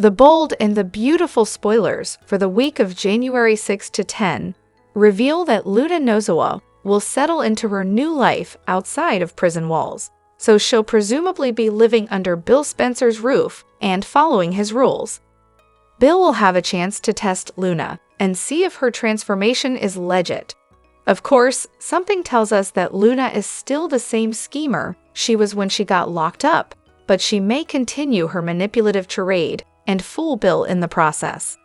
The bold and the beautiful spoilers for the week of January 6 to 10 reveal that Luna Nozawa will settle into her new life outside of prison walls, so she'll presumably be living under Bill Spencer's roof and following his rules. Bill will have a chance to test Luna and see if her transformation is legit. Of course, something tells us that Luna is still the same schemer she was when she got locked up, but she may continue her manipulative charade and fool Bill in the process.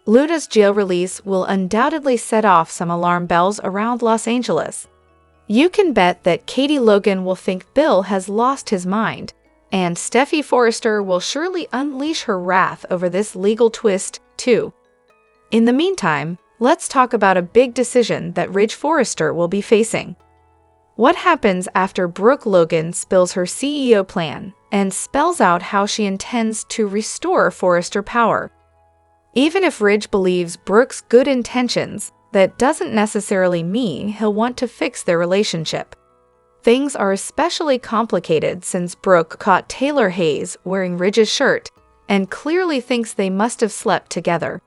Luna's jail release will undoubtedly set off some alarm bells around Los Angeles. You can bet that Katie Logan will think Bill has lost his mind, and Steffi Forrester will surely unleash her wrath over this legal twist, too. In the meantime, let's talk about a big decision that Ridge Forrester will be facing. What happens after Brooke Logan spills her CEO plan and spells out how she intends to restore Forrester power? Even if Ridge believes Brooke's good intentions, that doesn't necessarily mean he'll want to fix their relationship. Things are especially complicated since Brooke caught Taylor Hayes wearing Ridge's shirt and clearly thinks they must have slept together.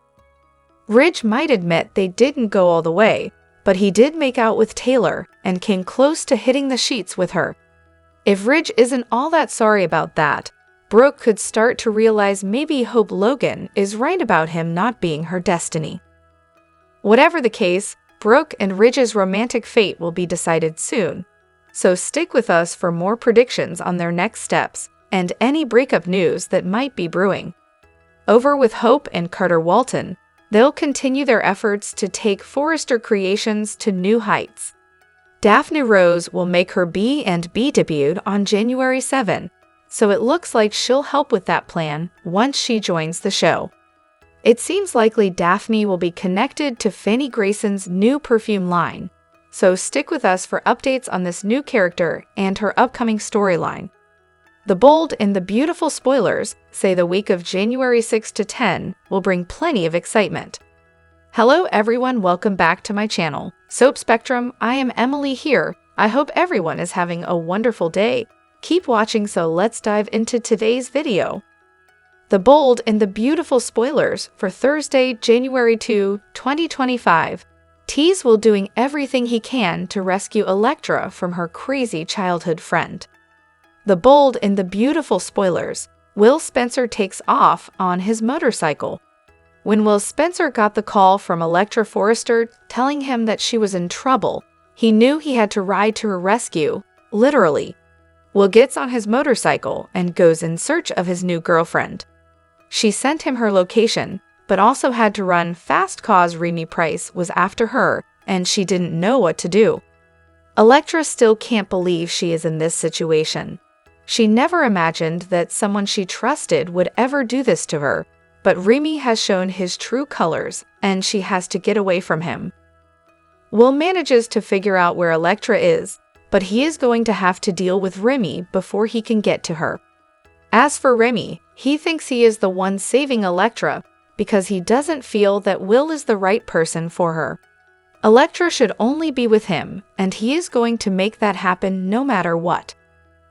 Ridge might admit they didn't go all the way, but he did make out with Taylor and came close to hitting the sheets with her. If Ridge isn't all that sorry about that, Brooke could start to realize maybe Hope Logan is right about him not being her destiny. Whatever the case, Brooke and Ridge's romantic fate will be decided soon, so stick with us for more predictions on their next steps and any breakup news that might be brewing. Over with Hope and Carter Walton, they'll continue their efforts to take Forrester Creations to new heights. Daphne Rose will make her B&B debut on January 7, so it looks like she'll help with that plan once she joins the show. It seems likely Daphne will be connected to Fanny Grayson's new perfume line, so stick with us for updates on this new character and her upcoming storyline. The bold and the beautiful spoilers say the week of January 6 to 10 will bring plenty of excitement. Hello everyone, welcome back to my channel, Soap Spectrum. I am Emily here. I hope everyone is having a wonderful day. Keep watching, so let's dive into today's video. The bold and the beautiful spoilers for Thursday, January 2, 2025. Tease will doing everything he can to rescue Electra from her crazy childhood friend. The bold and the beautiful spoilers. Will Spencer takes off on his motorcycle. When Will Spencer got the call from Electra Forrester telling him that she was in trouble, he knew he had to ride to her rescue, literally. Will gets on his motorcycle and goes in search of his new girlfriend. She sent him her location, but also had to run fast cause Remy Price was after her and she didn't know what to do. Electra still can't believe she is in this situation. She never imagined that someone she trusted would ever do this to her, but Remy has shown his true colors and she has to get away from him. Will manages to figure out where Electra is, but he is going to have to deal with Remy before he can get to her. As for Remy, he thinks he is the one saving Electra because he doesn't feel that Will is the right person for her. Electra should only be with him, and he is going to make that happen no matter what.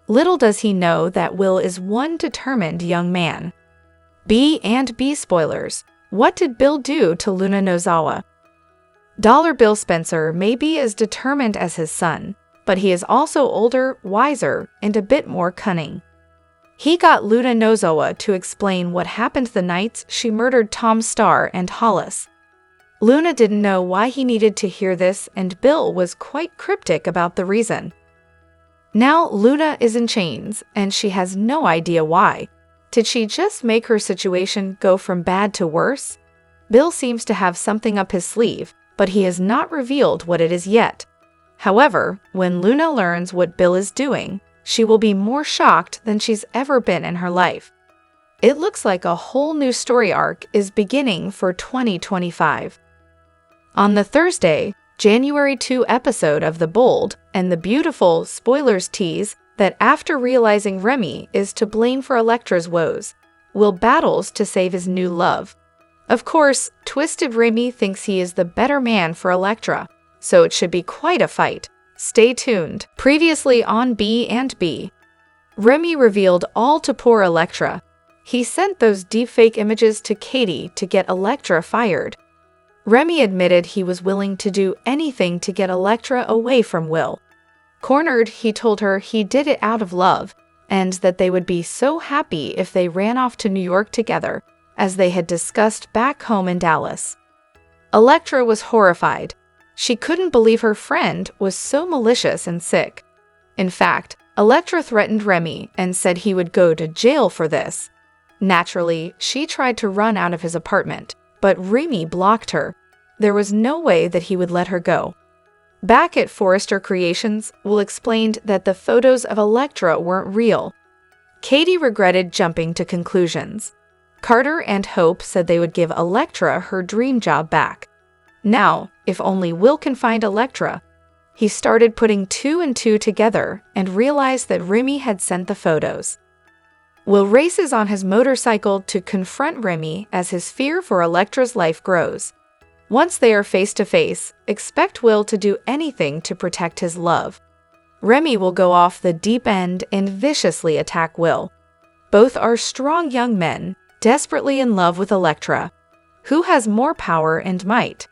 Little does he know that Will is one determined young man. B&B spoilers. What did Bill do to Luna Nozawa? Dollar Bill Spencer may be as determined as his son, but he is also older, wiser, and a bit more cunning. He got Luna Nozawa to explain what happened the nights she murdered Tom Starr and Hollis. Luna didn't know why he needed to hear this, and Bill was quite cryptic about the reason. Now Luna is in chains, and she has no idea why. Did she just make her situation go from bad to worse? Bill seems to have something up his sleeve, but he has not revealed what it is yet. However, when Luna learns what Bill is doing, she will be more shocked than she's ever been in her life. It looks like a whole new story arc is beginning for 2025. On the Thursday, January 2 episode of The Bold and the Beautiful spoilers tease that after realizing Remy is to blame for Electra's woes, Will battles to save his new love. Of course, twisted Remy thinks he is the better man for Electra, so it should be quite a fight. Stay tuned. Previously on B&B, Remy revealed all to poor Electra. He sent those deepfake images to Katie to get Electra fired. Remy admitted he was willing to do anything to get Electra away from Will. Cornered, he told her he did it out of love, and that they would be so happy if they ran off to New York together, as they had discussed back home in Dallas. Electra was horrified. She couldn't believe her friend was so malicious and sick. In fact, Electra threatened Remy and said he would go to jail for this. Naturally, she tried to run out of his apartment, but Remy blocked her. There was no way that he would let her go. Back at Forrester Creations, Will explained that the photos of Electra weren't real. Katie regretted jumping to conclusions. Carter and Hope said they would give Electra her dream job back. Now, if only Will can find Electra. He started putting 2 and 2 together and realized that Remy had sent the photos. Will races on his motorcycle to confront Remy as his fear for Electra's life grows. Once they are face to face, expect Will to do anything to protect his love. Remy will go off the deep end and viciously attack Will. Both are strong young men, desperately in love with Electra. Who has more power and might?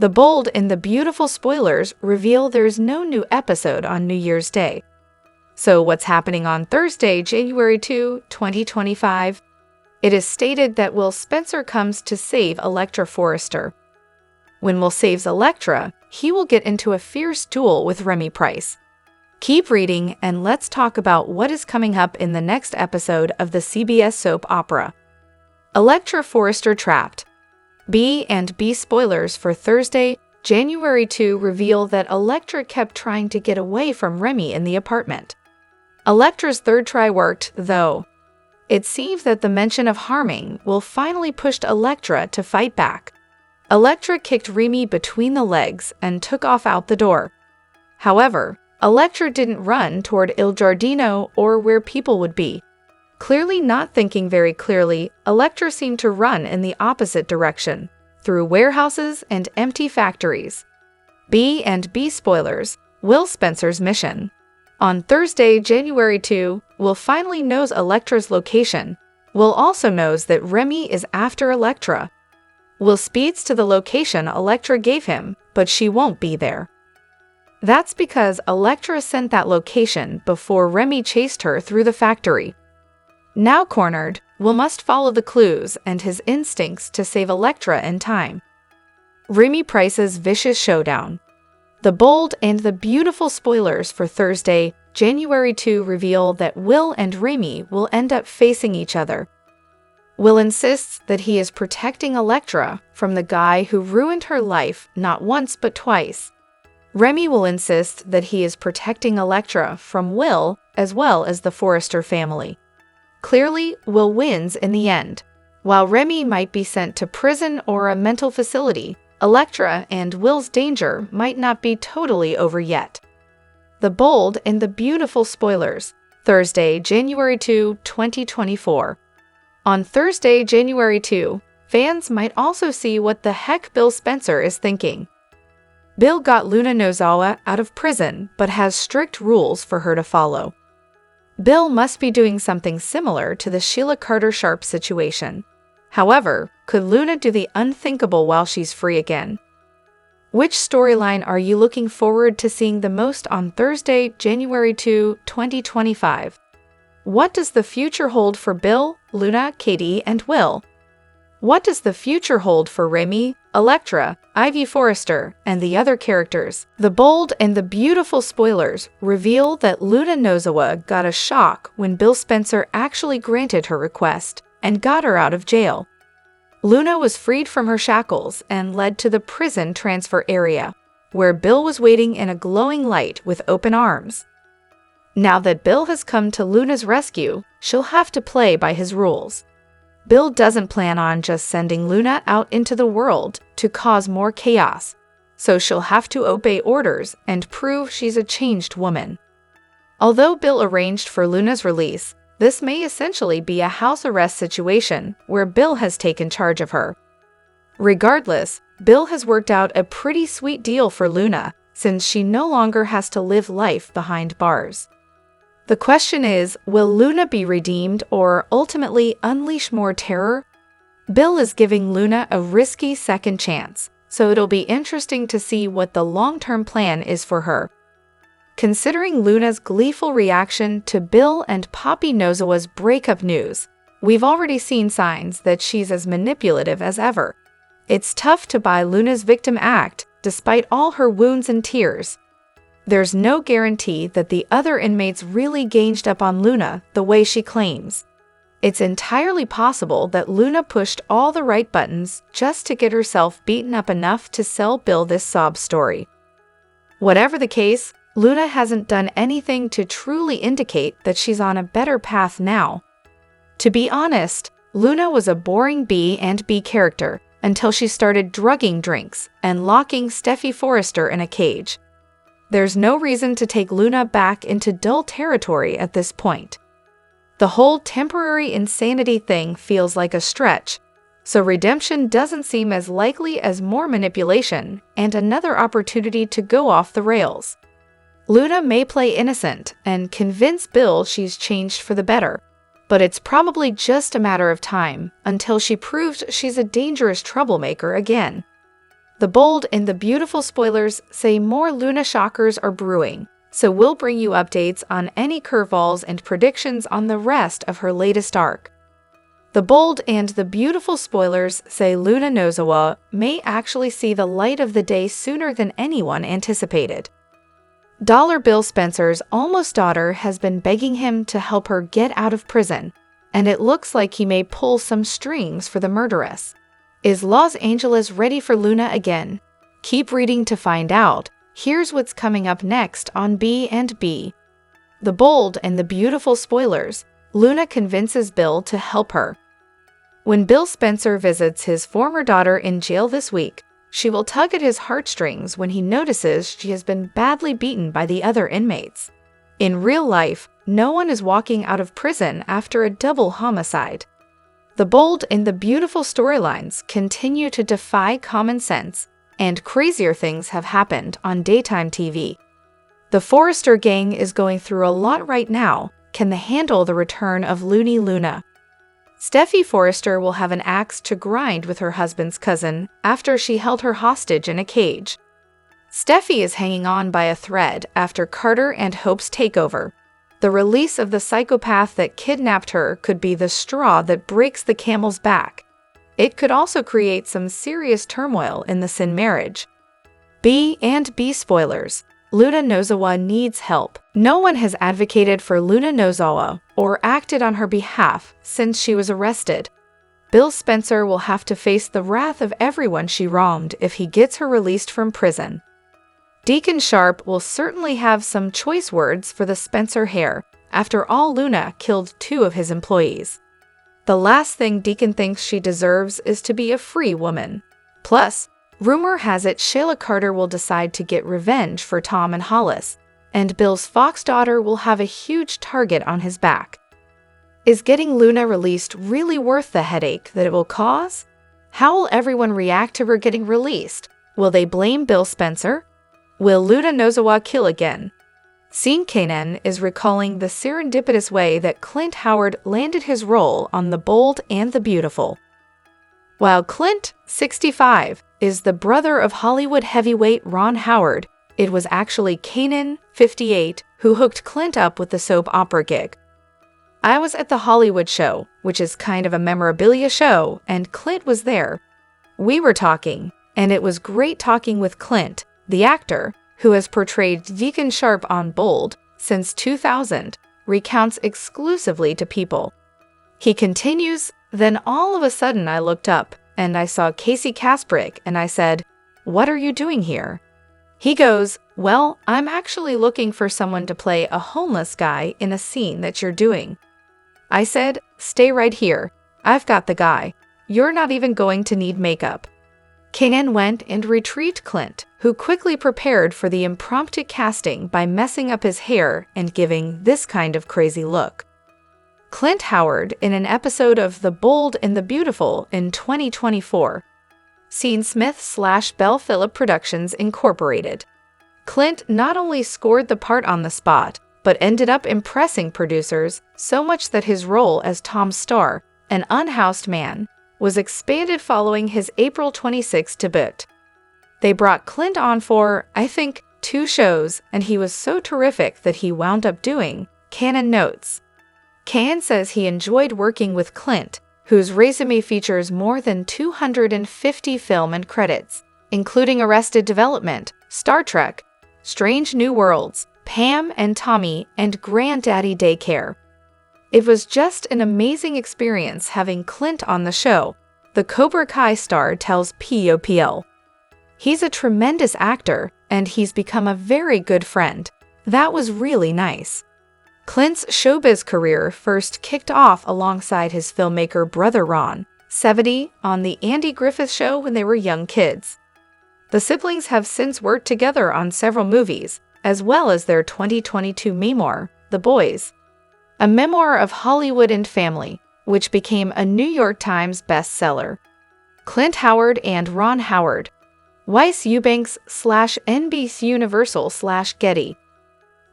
The bold and the beautiful spoilers reveal there's no new episode on New Year's Day. So what's happening on Thursday, January 2, 2025? It is stated that Will Spencer comes to save Electra Forrester. When Will saves Electra, he will get into a fierce duel with Remy Price. Keep reading and let's talk about what is coming up in the next episode of the CBS soap opera. Electra Forrester Trapped. B&B spoilers for Thursday, January 2 reveal that Electra kept trying to get away from Remy in the apartment. Electra's third try worked, though. It seems that the mention of harming Will finally pushed Electra to fight back. Electra kicked Remy between the legs and took off out the door. However, Electra didn't run toward Il Giardino or where people would be. Clearly not thinking very clearly, Electra seemed to run in the opposite direction, through warehouses and empty factories. B&B spoilers, Will Spencer's mission. On Thursday, January 2, Will finally knows Electra's location. Will also knows that Remy is after Electra. Will speeds to the location Electra gave him, but she won't be there. That's because Electra sent that location before Remy chased her through the factory. Now cornered, Will must follow the clues and his instincts to save Electra in time. Remy Price's vicious showdown. The bold and the beautiful spoilers for Thursday, January 2 reveal that Will and Remy will end up facing each other. Will insists that he is protecting Electra from the guy who ruined her life not once but twice. Remy will insist that he is protecting Electra from Will as well as the Forrester family. Clearly, Will wins in the end. While Remy might be sent to prison or a mental facility, Electra and Will's danger might not be totally over yet. The bold and the beautiful spoilers. Thursday, January 2, 2024. On Thursday, January 2, fans might also see what the heck Bill Spencer is thinking. Bill got Luna Nozawa out of prison but has strict rules for her to follow. Bill must be doing something similar to the Sheila Carter-Sharp situation. However, could Luna do the unthinkable while she's free again? Which storyline are you looking forward to seeing the most on Thursday, January 2, 2025? What does the future hold for Bill, Luna, Katie, and Will? What does the future hold for Remy, Electra, Ivy Forrester, and the other characters? The bold and the beautiful spoilers reveal that Luna Nozawa got a shock when Bill Spencer actually granted her request and got her out of jail. Luna was freed from her shackles and led to the prison transfer area, where Bill was waiting in a glowing light with open arms. Now that Bill has come to Luna's rescue, she'll have to play by his rules. Bill doesn't plan on just sending Luna out into the world to cause more chaos, so she'll have to obey orders and prove she's a changed woman. Although Bill arranged for Luna's release, this may essentially be a house arrest situation where Bill has taken charge of her. Regardless, Bill has worked out a pretty sweet deal for Luna since she no longer has to live life behind bars. The question is, will Luna be redeemed or ultimately unleash more terror? Bill is giving Luna a risky second chance, so it'll be interesting to see what the long-term plan is for her. Considering Luna's gleeful reaction to Bill and Poppy Nozawa's breakup news, we've already seen signs that she's as manipulative as ever. It's tough to buy Luna's victim act, despite all her wounds and tears. There's no guarantee that the other inmates really ganged up on Luna the way she claims. It's entirely possible that Luna pushed all the right buttons just to get herself beaten up enough to sell Bill this sob story. Whatever the case, Luna hasn't done anything to truly indicate that she's on a better path now. To be honest, Luna was a boring B and B character until she started drugging drinks and locking Steffi Forrester in a cage. There's no reason to take Luna back into dull territory at this point. The whole temporary insanity thing feels like a stretch, so redemption doesn't seem as likely as more manipulation and another opportunity to go off the rails. Luna may play innocent and convince Bill she's changed for the better, but it's probably just a matter of time until she proves she's a dangerous troublemaker again. The bold and the beautiful spoilers say more Luna shockers are brewing, so we'll bring you updates on any curveballs and predictions on the rest of her latest arc. The bold and the beautiful spoilers say Luna Nozawa may actually see the light of the day sooner than anyone anticipated. Dollar Bill Spencer's almost daughter has been begging him to help her get out of prison, and it looks like he may pull some strings for the murderess. Is Los Angeles ready for Luna again? Keep reading to find out. Here's what's coming up next on B&B. The bold and the beautiful spoilers. Luna convinces Bill to help her. When Bill Spencer visits his former daughter in jail this week, she will tug at his heartstrings when he notices she has been badly beaten by the other inmates. In real life, no one is walking out of prison after a double homicide. The bold and the beautiful storylines continue to defy common sense, and crazier things have happened on daytime TV. The Forrester gang is going through a lot right now. Can they handle the return of Loony Luna? Steffi Forrester will have an axe to grind with her husband's cousin after she held her hostage in a cage. Steffi is hanging on by a thread after Carter and Hope's takeover. The release of the psychopath that kidnapped her could be the straw that breaks the camel's back. It could also create some serious turmoil in the Sin marriage. B&B spoilers. Luna Nozawa needs help. No one has advocated for Luna Nozawa or acted on her behalf since she was arrested. Bill Spencer will have to face the wrath of everyone she wronged if he gets her released from prison. Deacon Sharp will certainly have some choice words for the Spencer heir. After all, Luna killed 2 of his employees. The last thing Deacon thinks she deserves is to be a free woman. Plus, rumor has it Shayla Carter will decide to get revenge for Tom and Hollis, and Bill's Fox daughter will have a huge target on his back. Is getting Luna released really worth the headache that it will cause? How will everyone react to her getting released? Will they blame Bill Spencer? Will Luna Nozawa kill again? Sean Kanan is recalling the serendipitous way that Clint Howard landed his role on The Bold and the Beautiful. While Clint, 65, is the brother of Hollywood heavyweight Ron Howard, it was actually Kanan, 58, who hooked Clint up with the soap opera gig. I was at the Hollywood show, which is kind of a memorabilia show, and Clint was there. We were talking, and it was great talking with Clint, the actor, who has portrayed Deacon Sharp on Bold since 2000, recounts exclusively to People. He continues, "Then all of a sudden I looked up, and I saw Casey Kasprick, and I said, 'What are you doing here?' He goes, 'Well, I'm actually looking for someone to play a homeless guy in a scene that you're doing.' I said, 'Stay right here. I've got the guy. You're not even going to need makeup.'" Kanan went and retrieved Clint, who quickly prepared for the impromptu casting by messing up his hair and giving this kind of crazy look. Clint Howard in an episode of The Bold and the Beautiful in 2024. Sean Smith/Bell Phillip Productions Incorporated. Clint not only scored the part on the spot, but ended up impressing producers so much that his role as Tom Starr, an unhoused man, was expanded following his April 26 debut. They brought Clint on for, I think, 2 shows, and he was so terrific that he wound up doing, Cannon notes. Cannon says he enjoyed working with Clint, whose resume features more than 250 film and credits, including Arrested Development, Star Trek, Strange New Worlds, Pam and Tommy, and Granddaddy Daycare. It was just an amazing experience having Clint on the show, the Cobra Kai star tells POPL. He's a tremendous actor, and he's become a very good friend. That was really nice. Clint's showbiz career first kicked off alongside his filmmaker brother Ron, 70, on The Andy Griffith Show when they were young kids. The siblings have since worked together on several movies, as well as their 2022 memoir, The Boys, a memoir of Hollywood and family, which became a New York Times bestseller. Clint Howard and Ron Howard, Weiss Eubanks /NBC Universal /Getty.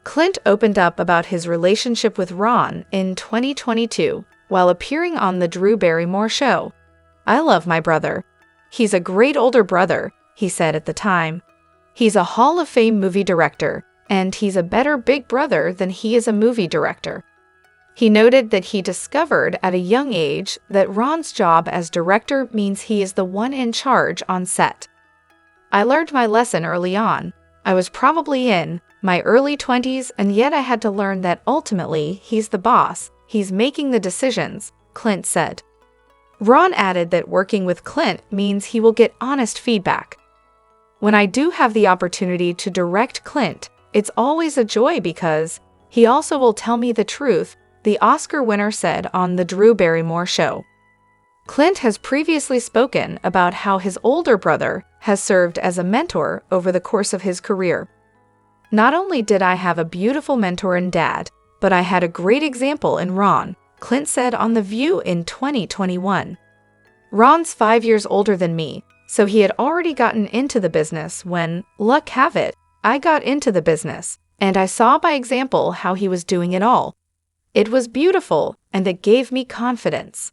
Clint opened up about his relationship with Ron in 2022 while appearing on The Drew Barrymore Show. "I love my brother. He's a great older brother," he said at the time. "He's a Hall of Fame movie director, and he's a better big brother than he is a movie director." He noted that he discovered at a young age that Ron's job as director means he is the one in charge on set. "I learned my lesson early on. I was probably in my early 20s, and yet I had to learn that ultimately he's the boss, he's making the decisions," Clint said. Ron added that working with Clint means he will get honest feedback. "When I do have the opportunity to direct Clint, it's always a joy because he also will tell me the truth," the Oscar winner said on The Drew Barrymore Show. Clint has previously spoken about how his older brother has served as a mentor over the course of his career. "Not only did I have a beautiful mentor in Dad, but I had a great example in Ron," Clint said on The View in 2021. "Ron's 5 years older than me, so he had already gotten into the business when, luck have it, I got into the business, and I saw by example how he was doing it all. It was beautiful, and it gave me confidence."